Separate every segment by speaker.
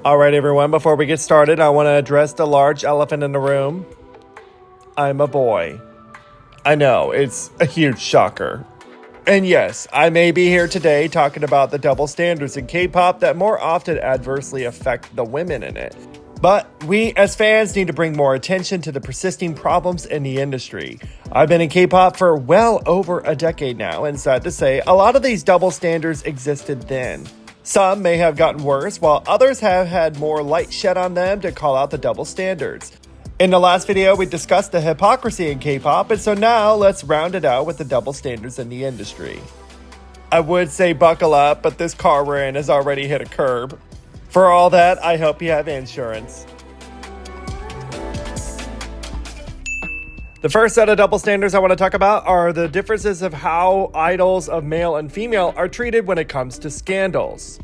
Speaker 1: Alright everyone, before we get started, I want to address the large elephant in the room. I'm a boy. I know, it's a huge shocker. And yes, I may be here today talking about the double standards in K-pop that more often adversely affect the women in it. But we as fans need to bring more attention to the persisting problems in the industry. I've been in K-pop for well over a decade now, and sad to say, a lot of these double standards existed then. Some may have gotten worse, while others have had more light shed on them to call out the double standards. In the last video, we discussed the hypocrisy in K-pop, and so now let's round it out with the double standards in the industry. I would say buckle up, but this car we're in has already hit a curb. For all that, I hope you have insurance. The first set of double standards I want to talk about are the differences of how idols of male and female are treated when it comes to scandals.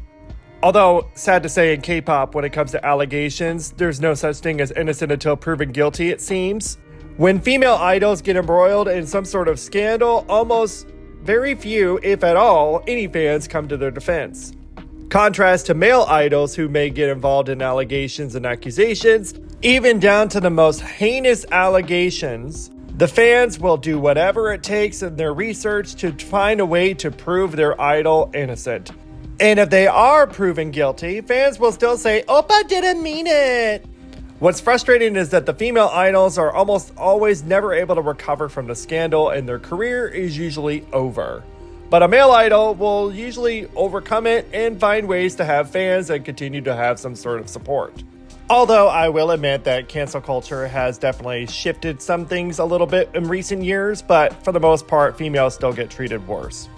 Speaker 1: Although, sad to say, in K-pop, when it comes to allegations, there's no such thing as innocent until proven guilty, it seems. When female idols get embroiled in some sort of scandal, almost very few, if at all, any fans come to their defense. Contrast to male idols who may get involved in allegations and accusations, even down to the most heinous allegations, the fans will do whatever it takes in their research to find a way to prove their idol innocent. And if they are proven guilty, fans will still say, "Oppa didn't mean it." What's frustrating is that the female idols are almost always never able to recover from the scandal, and their career is usually over. But a male idol will usually overcome it and find ways to have fans and continue to have some sort of support. Although I will admit that cancel culture has definitely shifted some things a little bit in recent years, but for the most part, females still get treated worse.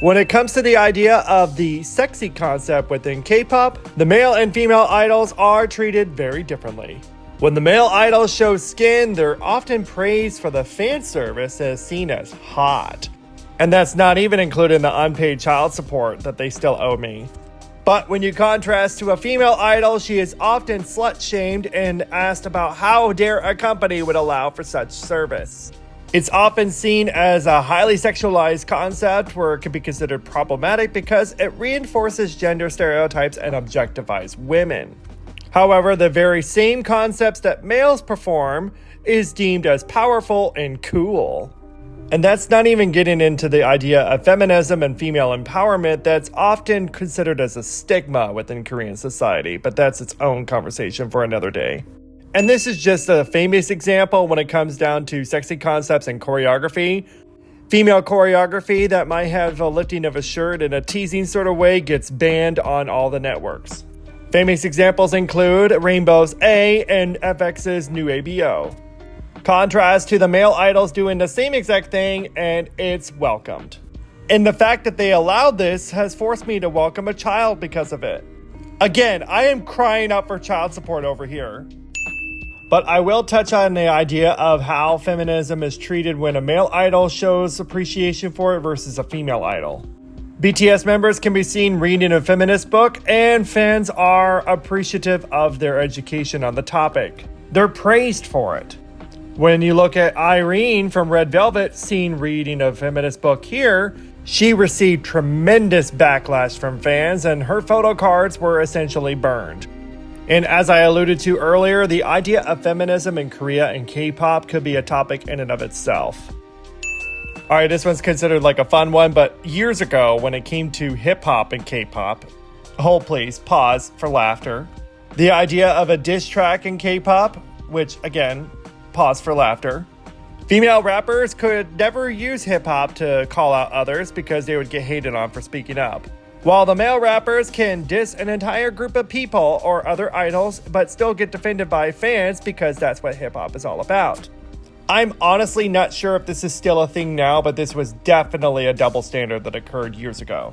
Speaker 1: When it comes to the idea of the sexy concept within K-pop, the male and female idols are treated very differently. When the male idols show skin, they're often praised for the fan service as seen as hot. And that's not even including the unpaid child support that they still owe me. But when you contrast to a female idol, she is often slut-shamed and asked about how dare a company would allow for such service. It's often seen as a highly sexualized concept where it can be considered problematic because it reinforces gender stereotypes and objectifies women. However, the very same concepts that males perform is deemed as powerful and cool. And that's not even getting into the idea of feminism and female empowerment that's often considered as a stigma within Korean society, but that's its own conversation for another day. And this is just a famous example when it comes down to sexy concepts and choreography. Female choreography that might have a lifting of a shirt in a teasing sort of way gets banned on all the networks. Famous examples include Rainbow's A and FX's New ABO. Contrast to the male idols doing the same exact thing, and it's welcomed. And the fact that they allowed this has forced me to welcome a child because of it. Again, I am crying out for child support over here. But I will touch on the idea of how feminism is treated when a male idol shows appreciation for it versus a female idol. BTS members can be seen reading a feminist book, and fans are appreciative of their education on the topic. They're praised for it. When you look at Irene from Red Velvet seen reading a feminist book here, she received tremendous backlash from fans and her photo cards were essentially burned. And as I alluded to earlier, the idea of feminism in Korea and K-pop could be a topic in and of itself. Alright, this one's considered like a fun one, but years ago when it came to hip-hop and K-pop, hold please, pause for laughter. The idea of a diss track in K-pop, which again, pause for laughter. Female rappers could never use hip-hop to call out others because they would get hated on for speaking up. While the male rappers can diss an entire group of people or other idols, but still get defended by fans because that's what hip-hop is all about. I'm honestly not sure if this is still a thing now, but this was definitely a double standard that occurred years ago.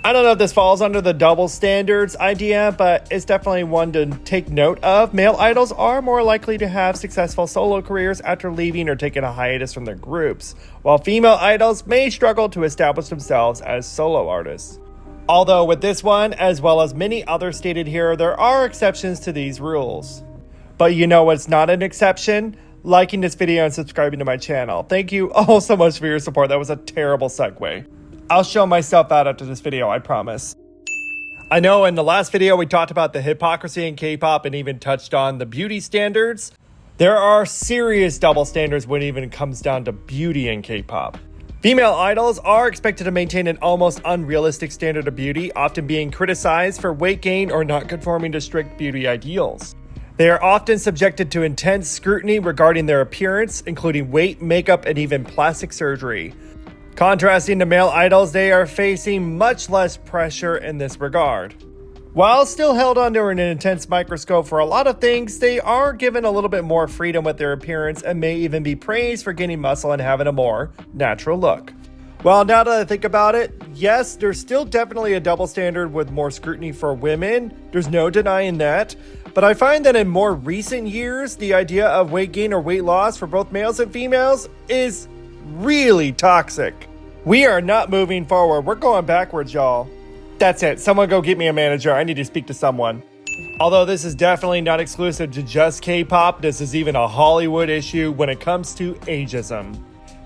Speaker 1: I don't know if this falls under the double standards idea, but it's definitely one to take note of. Male idols are more likely to have successful solo careers after leaving or taking a hiatus from their groups, while female idols may struggle to establish themselves as solo artists. Although with this one, as well as many others stated here, there are exceptions to these rules. But you know what's not an exception? Liking this video and subscribing to my channel. Thank you all so much for your support. That was a terrible segue. I'll show myself out after this video, I promise. I know in the last video we talked about the hypocrisy in K-pop and even touched on the beauty standards. There are serious double standards when it even comes down to beauty in K-pop. Female idols are expected to maintain an almost unrealistic standard of beauty, often being criticized for weight gain or not conforming to strict beauty ideals. They are often subjected to intense scrutiny regarding their appearance, including weight, makeup, and even plastic surgery. Contrasting to male idols, they are facing much less pressure in this regard. While still held under an intense microscope for a lot of things, they are given a little bit more freedom with their appearance and may even be praised for gaining muscle and having a more natural look. Well, now that I think about it, yes, there's still definitely a double standard with more scrutiny for women. There's no denying that. But I find that in more recent years, the idea of weight gain or weight loss for both males and females is really toxic. We are not moving forward. We're going backwards, y'all. That's it. Someone go get me a manager. I need to speak to someone. Although this is definitely not exclusive to just K-pop, this is even a Hollywood issue when it comes to ageism.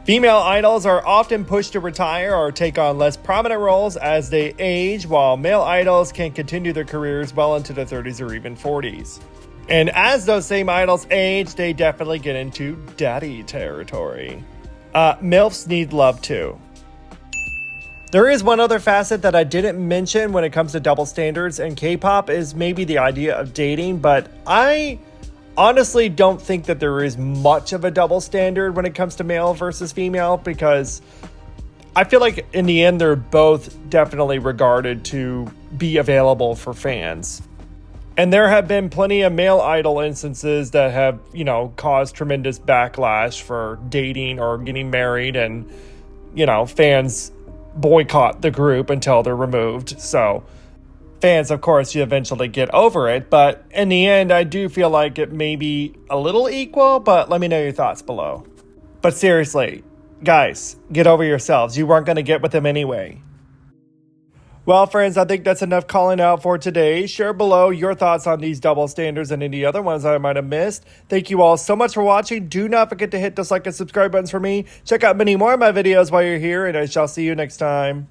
Speaker 1: Female idols are often pushed to retire or take on less prominent roles as they age, while male idols can continue their careers well into their 30s or even 40s. And as those same idols age, they definitely get into daddy territory. MILFs need love too. There is one other facet that I didn't mention when it comes to double standards in K-pop is maybe the idea of dating, but I honestly don't think that there is much of a double standard when it comes to male versus female, because I feel like in the end they're both definitely regarded to be available for fans. And there have been plenty of male idol instances that have, caused tremendous backlash for dating or getting married, and, fans boycott the group until they're removed. So fans, of course, you eventually get over it, but in the end, I do feel like it may be a little equal, but let me know your thoughts below. But seriously, guys, get over yourselves. You weren't going to get with them anyway. Well, friends, I think that's enough calling out for today. Share below your thoughts on these double standards and any other ones I might have missed. Thank you all so much for watching. Do not forget to hit those like and subscribe buttons for me. Check out many more of my videos while you're here, and I shall see you next time.